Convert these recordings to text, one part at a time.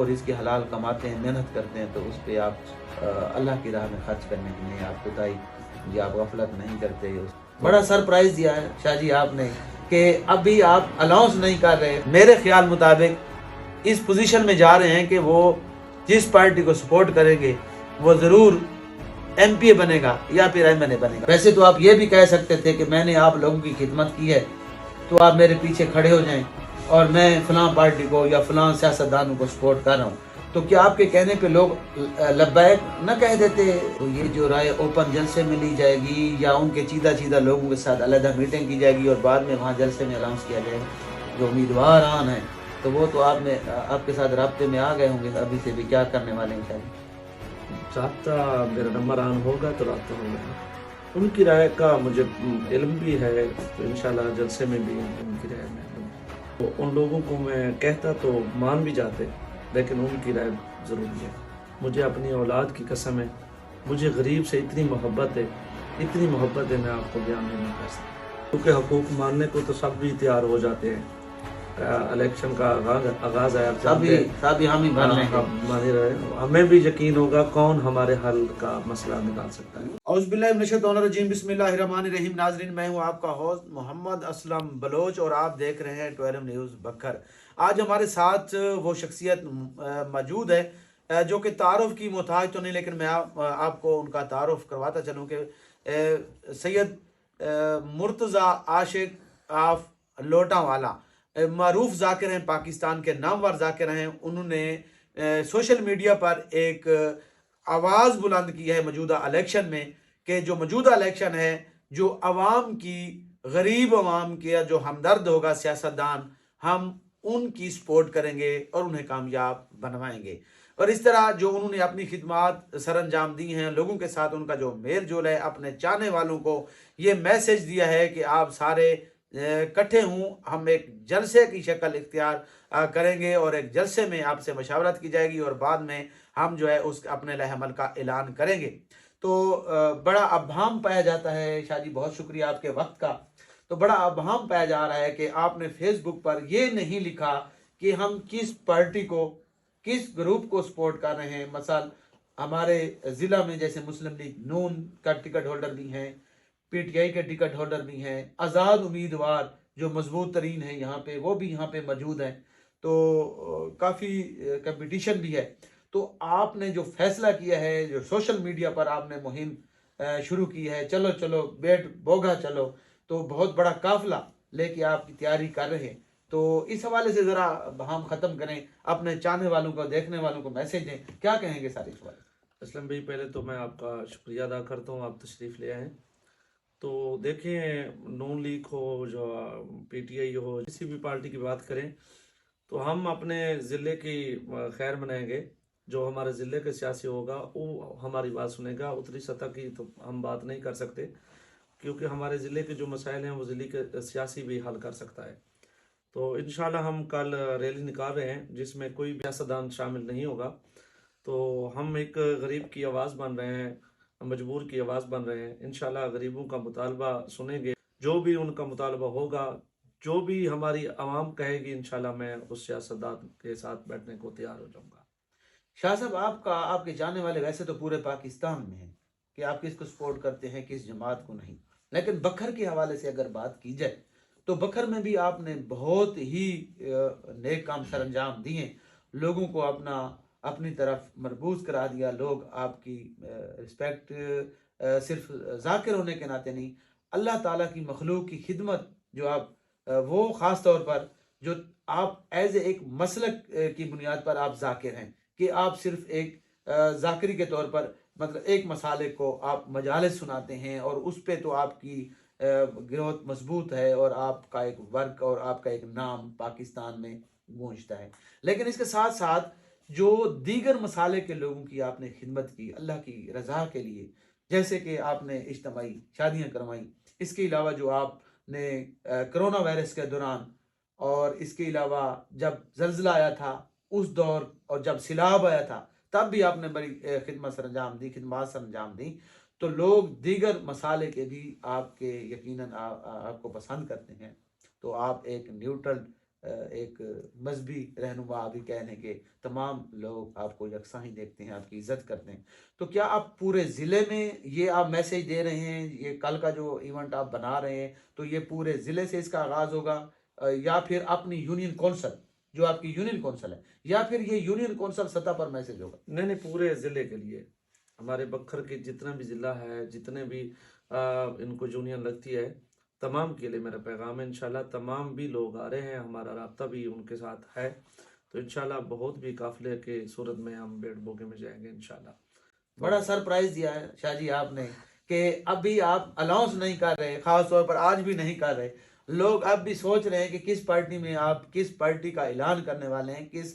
और इसके हलाल कमाते हैं, मेहनत करते हैं, तो उस पर आप अल्लाह की राह में खर्च करने की नहीं, आप खुदाई जी आप गफलत नहीं करते। बड़ा सरप्राइज दिया है शाह जी आपने कि अभी आप अनाउंस नहीं कर रहे। मेरे ख्याल मुताबिक इस पोजीशन में जा रहे हैं कि वो जिस पार्टी को सपोर्ट करेंगे वो ज़रूर एमपी बनेगा या फिर एमएनए बनेगा। वैसे तो आप ये भी कह सकते थे कि मैंने आप लोगों की खिदमत की है तो आप मेरे पीछे खड़े हो जाएं और मैं फलां पार्टी को या फलां सियासतदानों को सपोर्ट कर रहा हूँ, तो क्या आपके कहने पे लोग लब्बैक न कह देते? तो ये जो राय ओपन जलसे में ली जाएगी या उनके चीदा लोगों के साथ अलग मीटिंग की जाएगी और बाद में वहाँ जलसे में अनाउंस किया जाएगा जो उम्मीदवार आन है, तो वो तो आपके साथ राब्ते में आ गए होंगे अभी से भी, क्या करने वाले हैं? शायद राब्ता मेरा नंबर आन होगा तो राब्ता होगा। उनकी राय का मुझे इल्म भी है, तो इंशाल्लाह जलसे में भी उनकी राय में तो उन लोगों को मैं कहता तो मान भी जाते, लेकिन उनकी राय ज़रूरी है। मुझे अपनी औलाद की कसम है, मुझे गरीब से इतनी मोहब्बत है, मैं आपको बयान नहीं कर सकता। क्योंकि हकूक़ मानने को तो सब भी तैयार हो जाते हैं। इलेक्शन का आगाज़ है, हमें भी यकीन होगा कौन हमारे हल का मसला निकाल सकता है। औज़ुबिल्लाहि बिस्मिल्लाहिर्रहमानिर्रहीम। नाज़रीन, मैं हूँ आपका होस्ट मोहम्मद असलम बलोच और आप देख रहे हैं 12 न्यूज़ बखर। आज हमारे साथ वो शख्सियत मौजूद है जो कि तारुफ की मोहताज तो नहीं, लेकिन मैं आपको उनका तारुफ करवाता चलूँ कि सैयद मुर्तज़ा आशिक आफ लोटावाला मारूफ जाकिर हैं, पाकिस्तान के नामवर जाकिर हैं। उन्होंने सोशल मीडिया पर एक आवाज़ बुलंद की है मौजूदा इलेक्शन में कि जो मौजूदा इलेक्शन है, जो अवाम की, गरीब अवाम के जो हमदर्द होगा सियासतदान, हम उनकी सपोर्ट करेंगे और उन्हें कामयाब बनवाएंगे। और इस तरह जो उन्होंने अपनी खिदमात सर अंजाम दी हैं, लोगों के साथ उनका जो मेल जोल है, अपने चाहने वालों को ये मैसेज दिया है कि आप सारे इकट्ठे हूँ, हम एक जलसे की शक्ल इख्तियार करेंगे और एक जलसे में आपसे मशावरत की जाएगी और बाद में हम जो है उस अपने लहमल का ऐलान करेंगे। तो बड़ा अभाम पाया जाता है शाह जी, बहुत शुक्रिया आपके वक्त का। तो बड़ा अभाम पाया जा रहा है कि आपने फेसबुक पर ये नहीं लिखा कि हम किस पार्टी को, किस ग्रुप को सपोर्ट कर रहे हैं। मसल हमारे ज़िला में जैसे मुस्लिम लीग नून का टिकट होल्डर भी हैं, पीटीआई के टिकट होल्डर भी हैं, आज़ाद उम्मीदवार जो मजबूत तरीन है यहाँ पे वो भी यहाँ पे मौजूद हैं, तो काफ़ी कंपटीशन भी है। तो आपने जो फैसला किया है, जो सोशल मीडिया पर आपने मुहिम शुरू की है, चलो चलो बेट बोगा चलो, तो बहुत बड़ा काफिला लेके आपकी तैयारी कर रहे हैं, तो इस हवाले से ज़रा हम ख़त्म करें, अपने चाहने वालों को, देखने वालों को मैसेज दें, क्या कहेंगे सारे इस बारे? असलम भाई, पहले तो मैं आपका शुक्रिया अदा करता हूँ, आप तशरीफ़ ले आए। तो देखें, नून लीग हो, जो पीटीआई हो, किसी भी पार्टी की बात करें तो हम अपने ज़िले की खैर मनाएंगे। जो हमारे ज़िले के सियासी होगा वो हमारी बात सुनेगा। उतरी सतह की तो हम बात नहीं कर सकते, क्योंकि हमारे ज़िले के जो मसाइल हैं वो ज़िले के सियासी भी हल कर सकता है। तो इंशाल्लाह हम कल रैली निकाल रहे हैं जिसमें कोई भी सियासतदान शामिल नहीं होगा। तो हम एक गरीब की आवाज़ बन रहे हैं, मजबूर की आवाज़ बन रहे हैं। इंशाल्लाह गरीबों का मुतालबा सुनेंगे, जो भी उनका मुतालबा होगा, जो भी हमारी आवाम कहेगी, इंशाल्लाह मैं उस सियासतदान के साथ बैठने को तैयार हो जाऊंगा। शाह साहब, आपके जानने वाले वैसे तो पूरे पाकिस्तान में हैं कि आप किसको सपोर्ट करते हैं, किस जमात को नहीं, लेकिन बखर के हवाले से अगर बात की जाए तो बखर में भी आपने बहुत ही नेक काम सर अंजाम दिए, लोगों को अपनी तरफ मरबूज करा दिया। लोग आपकी रिस्पेक्ट सिर्फ जाकिर होने के नाते नहीं, अल्लाह ताला की मखलूक की खिदमत जो आप वो ख़ास तौर पर जो आप एज एक मसलक की बुनियाद पर आप जाकिर हैं कि आप सिर्फ एक जाकिरी के तौर पर, मतलब एक मसाले को आप मजालिस सुनाते हैं और उस पे तो आपकी गिरोथ मजबूत है और आपका एक वर्क और आपका एक नाम पाकिस्तान में गूंजता है। लेकिन इसके साथ साथ जो दीगर मसाले के लोगों की आपने खिदमत की अल्लाह की रज़ा के लिए, जैसे कि आपने इज्तमाई शादियाँ करवाई, इसके अलावा जो आपने कोरोना वायरस के दौरान और इसके अलावा जब जल्ज़ला आया था उस दौर और जब सैलाब आया था तब भी आपने बड़ी खिदमत सर अंजाम दी। तो लोग दीगर मसाले के भी आपके यकीनन आपको पसंद करते हैं। तो आप एक न्यूट्रल एक मजहबी रहनुमा अभी कहने के तमाम लोग आपको यकसा ही देखते हैं, आपकी इज्जत करते हैं। तो क्या आप पूरे ज़िले में ये आप मैसेज दे रहे हैं, ये कल का जो इवेंट आप बना रहे हैं, तो ये पूरे ज़िले से इसका आगाज़ होगा या फिर अपनी यूनियन कौंसल, जो आपकी यूनियन कौंसल है, या फिर ये यूनियन कौंसल सतह पर मैसेज होगा? नहीं नहीं, पूरे ज़िले के लिए, हमारे बखर के जितना भी ज़िला है, जितने भी इनको यूनियन लगती है, तमाम के लिए मेरा पैगाम है। इंशाल्लाह तमाम भी लोग आ रहे हैं, हमारा राब्ता भी उनके साथ है। तो इंशाल्लाह बहुत भी काफिले के सूरत में हम बेट बोगे में जाएंगे इंशाल्लाह। बड़ा सरप्राइज दिया है शाह जी आपने कि अभी आप अनाउंस नहीं कर रहे, खास तौर पर आज भी नहीं कर रहे। लोग अब भी सोच रहे हैं कि किस पार्टी में आप, किस पार्टी का ऐलान करने वाले हैं, किस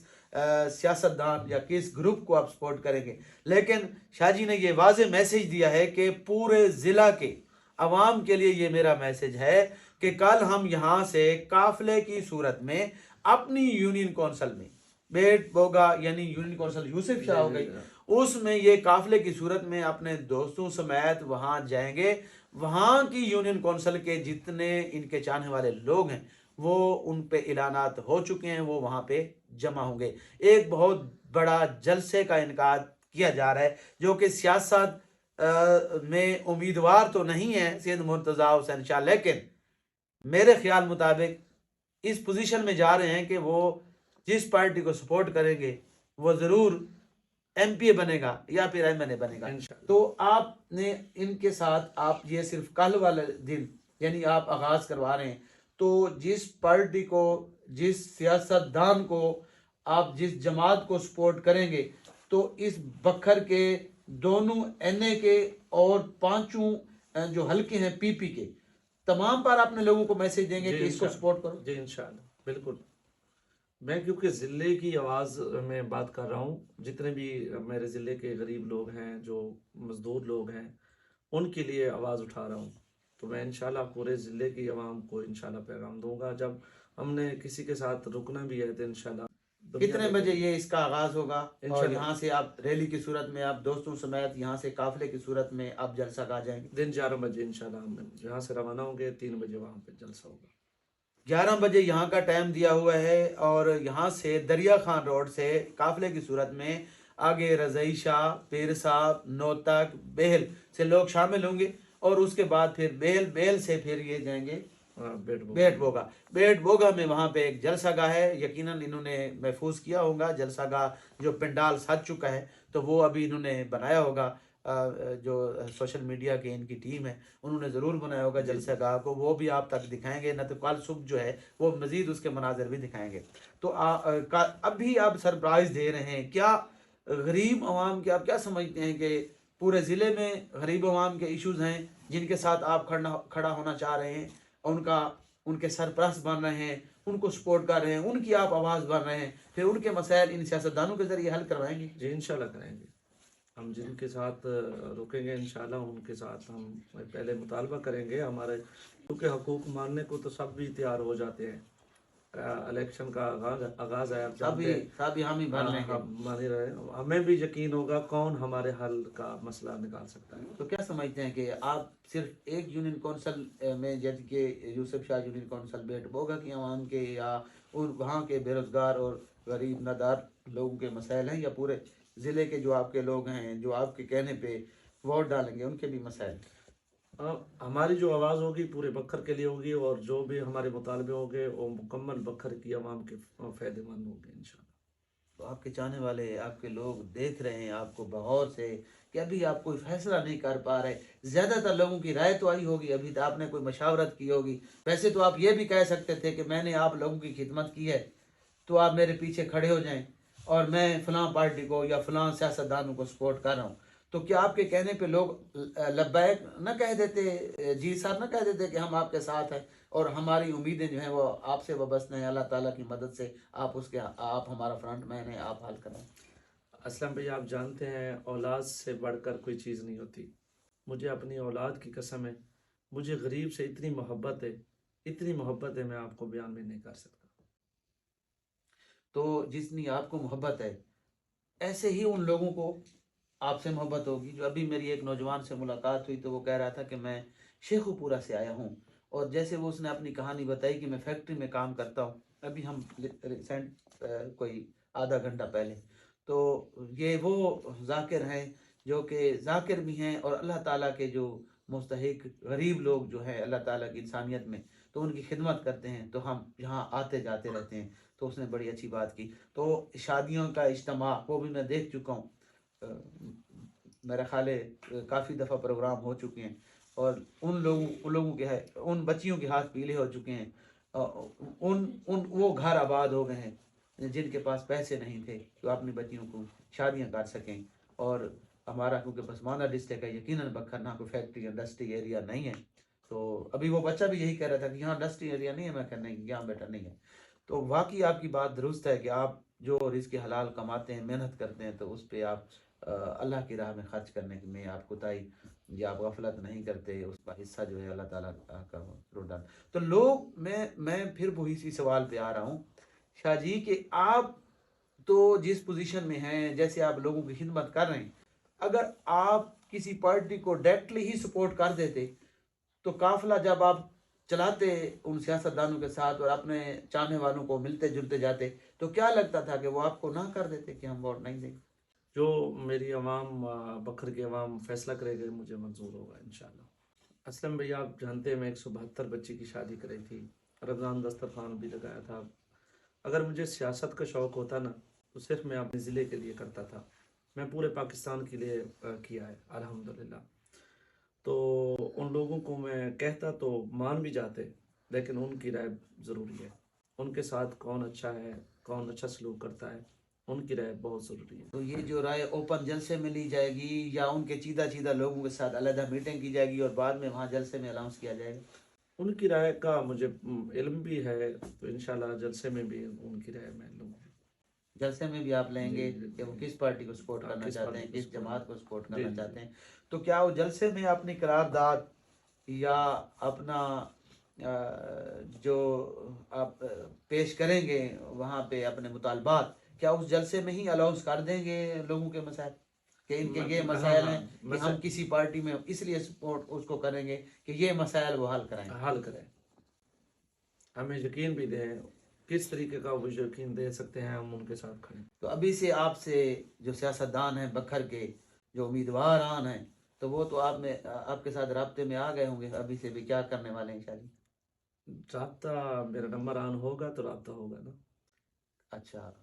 सियासतदान या किस ग्रुप को आप सपोर्ट करेंगे। लेकिन शाह जी ने ये वाजे मैसेज दिया है कि पूरे ज़िला के अवाम के लिए ये मेरा मैसेज है कि कल हम यहाँ से काफिले की सूरत में अपनी यूनियन कौंसल में बेट बोगा, यानी यूनियन कौंसल यूसुफ शाह हो गई, उसमें ये काफिले की सूरत में अपने दोस्तों समेत वहां जाएंगे। वहां की यूनियन कौंसिल के जितने इनके चाहने वाले लोग हैं वो उन पे ऐलानात हो चुके हैं, वो वहां पे जमा होंगे। एक बहुत बड़ा जलसे का इनकाद किया जा रहा है, जो कि सियासत में उम्मीदवार तो नहीं है सैयद मुर्तज़ा हुसैन शाह, लेकिन मेरे ख्याल मुताबिक इस पोजीशन में जा रहे हैं कि वो जिस पार्टी को सपोर्ट करेंगे वो ज़रूर एमपीए बनेगा या फिर एमएनए बनेगा। तो आपने इनके साथ, आप ये सिर्फ कल वाले दिन यानी आप आगाज करवा रहे हैं, तो जिस पार्टी को, जिस सियासतदान को, आप जिस जमात को सपोर्ट करेंगे, तो इस बखर के दोनों एनए के और पांचों जो हल्के हैं पीपी के, तमाम पर अपने लोगों को मैसेज देंगे कि इसको सपोर्ट करो। जी इंशाल्लाह, बिल्कुल। मैं क्योंकि ज़िले की आवाज़ में बात कर रहा हूँ, जितने भी मेरे ज़िले के गरीब लोग हैं, जो मज़दूर लोग हैं, उनके लिए आवाज़ उठा रहा हूँ। तो मैं इंशाल्लाह पूरे ज़िले की आवाम को इंशाल्लाह पैगाम दूंगा। जब हमने किसी के साथ रुकना भी है तो इंशाल्लाह कितने बजे ये इसका आगाज होगा, और यहाँ से आप रैली की सूरत में, आप दोस्तों समेत यहाँ से काफिले की सूरत में आप जलसा गा जाएंगे? दिन 11 बजे इंशाल्लाह हम यहाँ से रवाना होंगे, 3 बजे वहाँ पे जलसा होगा। 11 बजे यहाँ का टाइम दिया हुआ है, और यहाँ से दरिया खान रोड से काफिले की सूरत में आगे रज़ई शाह, पीर साहब, नौतक, बेहल से लोग शामिल होंगे, और उसके बाद फिर बेहल से फिर ये जाएंगे बेट बोगा में। वहाँ पे एक जलसा गाह है, यकीनन इन्होंने महफूज किया होगा। जलसा गाह जो पंडाल सज चुका है, तो वो अभी इन्होंने बनाया होगा, जो सोशल मीडिया की इनकी टीम है उन्होंने ज़रूर बनाया होगा जलसा गाह को, वो भी आप तक दिखाएंगे। न तो कल सुबह जो है वो मज़ीद उसके मनाजर भी दिखाएंगे। तो अभी आप सरप्राइज़ दे रहे हैं, क्या गरीब आवाम के, आप क्या समझते हैं कि पूरे ज़िले में गरीब आवाम के इश्यूज़ हैं जिनके साथ आप खड़ा होना चाह रहे हैं, उनके सरपरस्त बन रहे हैं, उनको सपोर्ट कर रहे हैं, उनकी आप आवाज़ बन रहे हैं, फिर उनके मसाइल इन सियासतदानों के ज़रिए हल करवाएंगे? जी इंशाल्लाह करेंगे। हम जिनके साथ रुकेंगे इंशाल्लाह उनके साथ हम पहले मुतालबा करेंगे हमारे, क्योंकि हकूक मानने को तो सब भी तैयार हो जाते हैं। इलेक्शन का आगाज है, आप जानते हैं, हम ही बन रहे हैं, मान ही रहे, हमें भी यकीन होगा कौन हमारे हल का मसला निकाल सकता है। तो क्या समझते हैं कि आप सिर्फ एक यूनियन कौंसिल में, जैसे कि यूसुफ शाह यूनियन कौंसिल बेट बोगा की आवाम के या वहाँ के बेरोजगार और गरीब नादार लोगों के मसाइल हैं, या पूरे ज़िले के जो आपके लोग हैं, जो आपके कहने पे वोट डालेंगे, उनके भी मसाइल? हमारी जो आवाज़ होगी पूरे बखर के लिए होगी, और जो भी हमारे मुतालबे होंगे वो मुकम्मल बखर की आवाम के फ़ायदेमंद होंगे इंशाल्लाह। तो आपके चाहने वाले, आपके लोग देख रहे हैं आपको बहुत से, कि अभी आप कोई फैसला नहीं कर पा रहे। ज़्यादातर लोगों की राय तो आई होगी, अभी तो आपने कोई मशावरत की होगी। वैसे तो आप ये भी कह सकते थे कि मैंने आप लोगों की खिदमत की है, तो आप मेरे पीछे खड़े हो जाएं और मैं फ़लाँ पार्टी को या फ़लाँ सियासतदानों को सपोर्ट कर रहा हूँ। तो क्या आपके कहने पे लोग लब्बैक न कह देते, जी सर न कह देते कि हम आपके साथ हैं और हमारी उम्मीदें जो हैं वो आपसे वाबस्ता हैं, अल्लाह ताला की मदद से आप हमारा फ्रंट मैन है, आप हल करें? असलम भाई, आप जानते हैं औलाद से बढ़कर कोई चीज़ नहीं होती। मुझे अपनी औलाद की कसम है, मुझे गरीब से इतनी मोहब्बत है, इतनी मोहब्बत है, मैं आपको बयान में नहीं कर सकता। तो जितनी आपको मोहब्बत है, ऐसे ही उन लोगों को आपसे मोहब्बत होगी। जो अभी मेरी एक नौजवान से मुलाकात हुई तो वो कह रहा था कि मैं शेखुपुरा से आया हूँ, और जैसे वो उसने अपनी कहानी बताई कि मैं फैक्ट्री में काम करता हूँ, अभी हम रिसेंट कोई आधा घंटा पहले, तो ये वो जाकिर हैं जो कि जाकिर भी हैं और अल्लाह ताला के जो मुस्तहिक गरीब लोग जो है अल्लाह ताला की इंसानियत में, तो उनकी खिदमत करते हैं। तो हम यहाँ आते जाते रहते हैं, तो उसने बड़ी अच्छी बात की। तो शादियों का इज्तिमा वो भी मैं देख चुका हूँ। मेरा ख्याल है काफ़ी दफ़ा प्रोग्राम हो चुके हैं और उन लोगों के है, उन बच्चियों के हाथ पीले हो चुके हैं। उन उन वो घर आबाद हो गए हैं जिनके पास पैसे नहीं थे तो अपनी बच्चियों को शादियां कर सकें। और हमारा क्योंकि पसमानदा डिस्ट्रिक्ट है, यकीनन बखर ना कोई फैक्ट्री इंडस्ट्री एरिया नहीं है। तो अभी वो बच्चा भी यही कह रहा था कि यहाँ इंडस्ट्री एरिया नहीं है। मैं कह नहीं, यहाँ बेटा नहीं है। तो वाकई आपकी बात दुरुस्त है कि आप जो रिज़्क़ हलाल कमाते हैं, मेहनत करते हैं, तो उस पर आप अल्लाह की राह में खर्च करने में आप कोताही या आप गफलत नहीं करते, उसका हिस्सा जो है अल्लाह ताला का रोडान। तो लोग मैं फिर वही सी सवाल पे आ रहा हूँ शाह जी कि आप तो जिस पोजीशन में हैं, जैसे आप लोगों की खिदमत कर रहे हैं, अगर आप किसी पार्टी को डायरेक्टली ही सपोर्ट कर देते तो काफिला जब आप चलाते उन सियासतदानों के साथ और अपने चाहने वालों को मिलते जुलते जाते, तो क्या लगता था कि वो आपको ना कर देते कि हम वोट नहीं देंगे? जो मेरी अवाम बखर की अवाम फैसला करेगी मुझे मंजूर होगा इंशाल्लाह। असलम भैया, आप जानते हैं मैं 172 बच्ची की शादी कराई थी, रमज़ान दस्तरखान भी लगाया था। अगर मुझे सियासत का शौक़ होता ना तो सिर्फ मैं अपने ज़िले के लिए करता था। मैं पूरे पाकिस्तान के लिए किया है अल्हम्दुलिल्लाह। तो उन लोगों को मैं कहता तो मान भी जाते, लेकिन उनकी राय ज़रूरी है। उनके साथ कौन अच्छा है, कौन अच्छा सलूक करता है, उनकी राय बहुत ज़रूरी है। तो ये जो राय ओपन जलसे में ली जाएगी या उनके चीदा चीदा लोगों के साथ अलग मीटिंग की जाएगी और बाद में वहाँ जलसे में अनाउंस किया जाएगा? उनकी राय का मुझे इल्म भी है, तो इंशाल्लाह जलसे में भी उनकी राय मैं लूँगा। जलसे में भी आप लेंगे जी, कि वो किस पार्टी को सपोर्ट हाँ, करना किस चाहते पार्टी हैं, को किस सपोर्ट जमात को सपोर्ट जी करना जी चाहते हैं। तो क्या वो जलसे में अपनी करारदाद या अपना जो आप पेश करेंगे वहाँ पे अपने मुतालबात, क्या उस जलसे में ही अलाउंस कर देंगे लोगों के मसाइल कि इनके ये हाँ मसाइल हाँ हैं कि हम मसला किसी पार्टी में इसलिए सपोर्ट उसको करेंगे कि ये मसाइल वो हल कराएं? हल करें, हमें यकीन भी दें। किस तरीके का वो यकीन दे सकते हैं, हम उनके साथ खड़े हैं। तो अभी से आपसे जो सियासतदान हैं बखर के, जो उम्मीदवार आन हैं, तो वो तो आप में आपके साथ राब्ते में आ गए होंगे। अभी से भी क्या करने वाले हैं शादी? राब्ता मेरा नंबर ऑन होगा तो राब्ता होगा ना। अच्छा,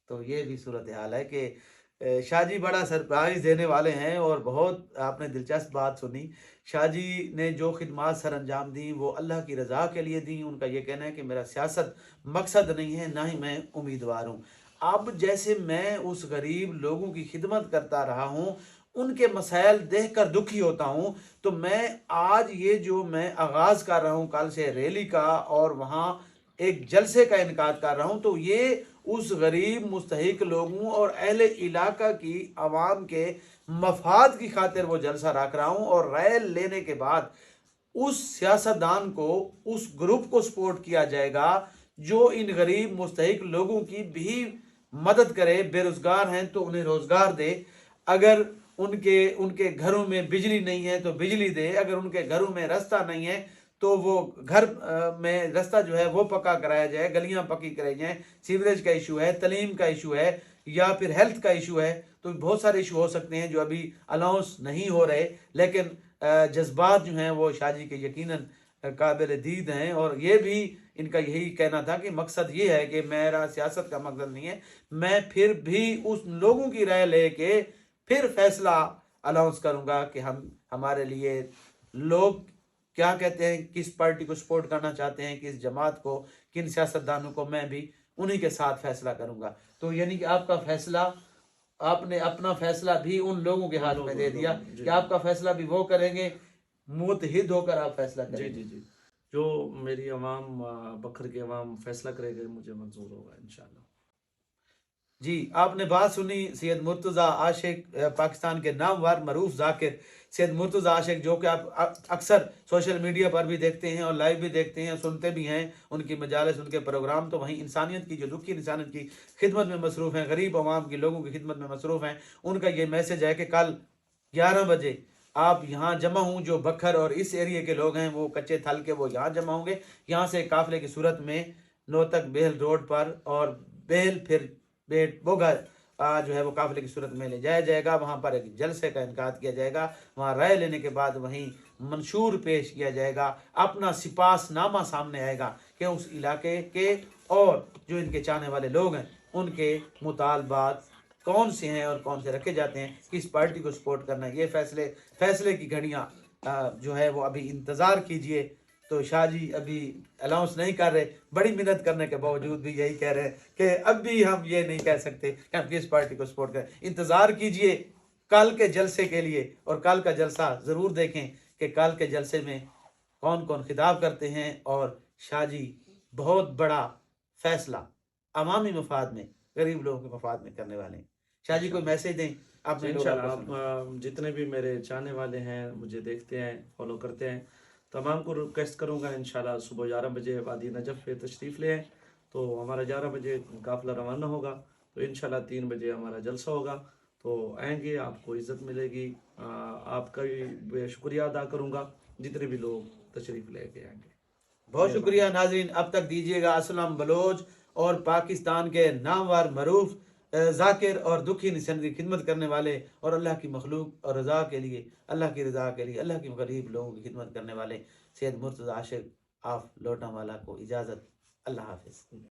तो ये भी सूरत हाल है कि शाह जी बड़ा सरप्राइज़ देने वाले हैं और बहुत आपने दिलचस्प बात सुनी। शाह जी ने जो खिदमात सर अंजाम दी वो अल्लाह की रज़ा के लिए दी। उनका ये कहना है कि मेरा सियासत मकसद नहीं है, ना ही मैं उम्मीदवार हूँ। अब जैसे मैं उस गरीब लोगों की खिदमत करता रहा हूँ, उनके मसाइल देख कर दुखी होता हूँ, तो मैं आज ये जो मैं आगाज़ कर रहा हूँ कल से रैली का और वहाँ एक जलसे का इनकार कर रहा हूँ, तो ये उस गरीब मुस्तहिक लोगों और अहले इलाका की आवाम के मफाद की खातिर वो जलसा रख रहा हूँ। और राय लेने के बाद उस सियासतदान को, उस ग्रुप को सपोर्ट किया जाएगा जो इन गरीब मुस्तहिक लोगों की भी मदद करे। बेरोजगार हैं तो उन्हें रोजगार दे, अगर उनके उनके घरों में बिजली नहीं है तो बिजली दे, अगर उनके घरों में रास्ता नहीं है तो वो घर में रास्ता जो है वो पक्का कराया जाए, गलियां पक्की कराई जाए। सीवरेज का इशू है, तलीम का इशू है या फिर हेल्थ का इशू है, तो बहुत सारे इशू हो सकते हैं जो अभी अनाउंस नहीं हो रहे। लेकिन जज्बात जो हैं वो शाह जी के यकीनन काबिल दीद हैं और ये भी इनका यही कहना था कि मकसद ये है कि मेरा सियासत का मकसद नहीं है, मैं फिर भी उस लोगों की राय लेके फिर फैसला अनाउंस करूंगा कि हम हमारे लिए लोग क्या कहते हैं, किस पार्टी को सपोर्ट करना चाहते हैं, किस जमात को, किन सियासतदानों को, मैं भी उन्हीं के साथ फैसला करूंगा। तो यानी कि आपका फैसला, आपने अपना फैसला भी उन लोगों के हाथ में दे दिया जी कि आपका फैसला भी वो करेंगे, मुतहिद होकर आप फैसला जी करेंगे। जी जी। जो मेरी अवाम बखर की अवाम फैसला करेगी मुझे मंजूर होगा इंशाल्लाह। जी, आपने बात सुनी सैयद मुर्तज़ा आशिक, पाकिस्तान के नामवर मरूफ जाकिर सैयद मुर्तज़ा आशिक, जो कि आप अक्सर सोशल मीडिया पर भी देखते हैं और लाइव भी देखते हैं, सुनते भी हैं उनकी मजालिस, उनके प्रोग्राम। तो वहीं इंसानियत की, जो दुखी इंसानियत की खिदमत में मसरूफ़ हैं, गरीब आवाम की लोगों की खिदमत में मसरूफ़ हैं, उनका ये मैसेज है कि कल 11 बजे आप यहाँ जमा हों। जो बखर और इस एरिए के लोग हैं वो कच्चे थल के, वो यहाँ जमा होंगे। यहाँ से काफ़िले की सूरत में नौतक बेल रोड पर, और बेल फिर बेट बोगा जो है वो काफिले की सूरत में ले जाया जाएगा। वहाँ पर एक जलसे का इनकाद किया जाएगा। वहाँ राय लेने के बाद वहीं मंशूर पेश किया जाएगा। अपना सिपासनामा सामने आएगा कि उस इलाके के और जो इनके चाहने वाले लोग हैं उनके मुतालबात कौन से हैं और कौन से रखे जाते हैं, किस पार्टी को सपोर्ट करना है। ये फैसले की घड़ियाँ जो है वो अभी इंतज़ार कीजिए। तो शाह जी अभी अनाउंस नहीं कर रहे, बड़ी मेहनत करने के बावजूद भी यही कह रहे हैं कि अब भी हम ये नहीं कह सकते कि हम किस पार्टी को सपोर्ट करें। इंतज़ार कीजिए कल के जलसे के लिए, और कल का जलसा ज़रूर देखें कि कल के जलसे में कौन कौन खिताब करते हैं। और शाह जी बहुत बड़ा फैसला अवामी मफाद में, गरीब लोगों के मफाद में करने वाले हैं। शाह जी कोई मैसेज दें अपने लोगों इंशाल्लाह को आप सुनाएं। जितने भी मेरे चाहने वाले हैं, मुझे देखते हैं, फॉलो करते हैं, तमाम को रिक्वेस्ट करूंगा इंशाल्लाह सुबह 11 बजे वादी नजफ़ पे तशरीफ़ ले आएं। तो हमारा 11 बजे काफ़िला रवाना होगा, तो इंशाल्लाह 3 बजे हमारा जलसा होगा। तो आएंगे, आपको इज़्ज़त मिलेगी। आपका भी शुक्रिया अदा करूंगा जितने भी लोग तशरीफ़ लेके आएंगे। बहुत मेहरबानी। शुक्रिया नाजरीन, अब तक दीजिएगा असलम बलोच और पाकिस्तान के नामवर मरूफ जाकिर और दुखी निसन की खिदमत करने वाले और अल्लाह की मखलूक और रज़ा के लिए, अल्लाह की रज़ा के लिए, अल्लाह के गरीब लोगों की खिदमत करने वाले सैयद मुर्तज़ा आशिक ऑफ लोटावाला को इजाज़त। अल्लाह हाफिज़।